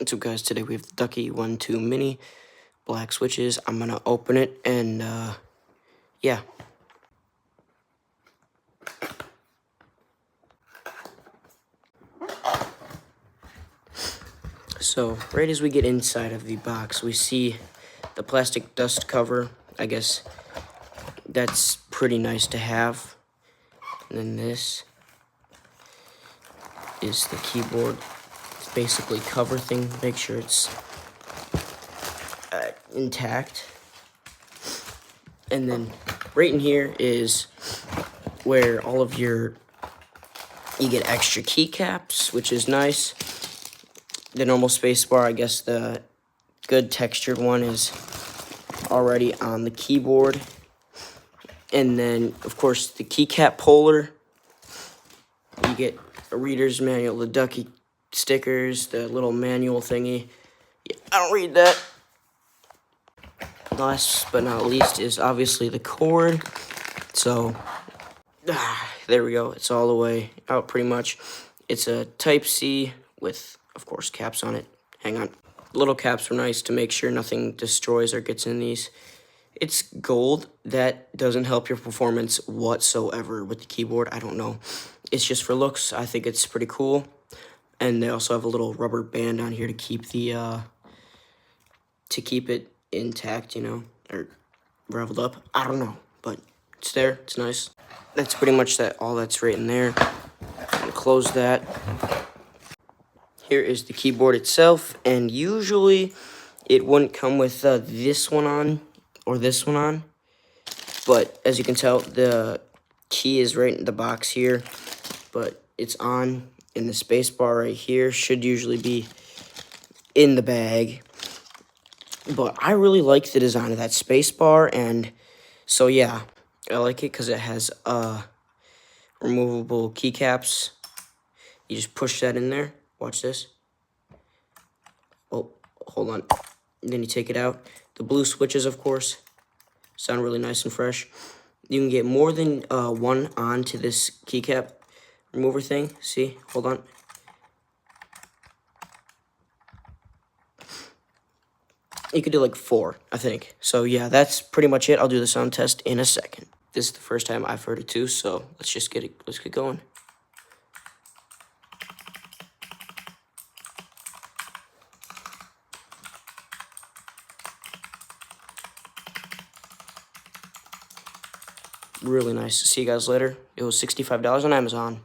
What's up, guys? Today we have the Ducky 1-2 Mini black switches. I'm gonna open it and yeah. So right as we get inside of the box, we see the plastic dust cover. I guess that's pretty nice to have. And then this is the keyboard. It's basically cover thing. Make sure it's intact. And then right in here is where all of you get extra keycaps, which is nice. The normal spacebar, I guess the good textured one, is already on the keyboard. And then, of course, the keycap puller. You get a reader's manual, the Ducky stickers, the little manual thingy. I don't read that. Last but not least is obviously the cord. So, there we go. It's all the way out pretty much. It's a Type-C with, of course, caps on it. Hang on. Little caps are nice to make sure nothing destroys or gets in these. It's gold. That doesn't help your performance whatsoever with the keyboard. I don't know. It's just for looks. I think it's pretty cool. And they also have a little rubber band on here to keep the keep it intact, you know, or raveled up. I don't know, but it's there. It's nice. That's pretty much all that's right in there. I'm gonna close that. Here is the keyboard itself, and usually it wouldn't come with this one on or this one on, but as you can tell, the key is right in the box here, but it's on in the space bar right here. Should usually be in the bag, but I really like the design of that space bar, and so yeah, I like it because it has removable keycaps. You just push that in there. Watch this. Oh, hold on. And then you take it out. The blue switches, of course, sound really nice and fresh. You can get more than one onto this keycap remover thing. See? Hold on. You could do like 4, I think. So yeah, that's pretty much it. I'll do the sound test in a second. This is the first time I've heard it too, so let's get going. Really nice. See you guys later. It was $65 on Amazon.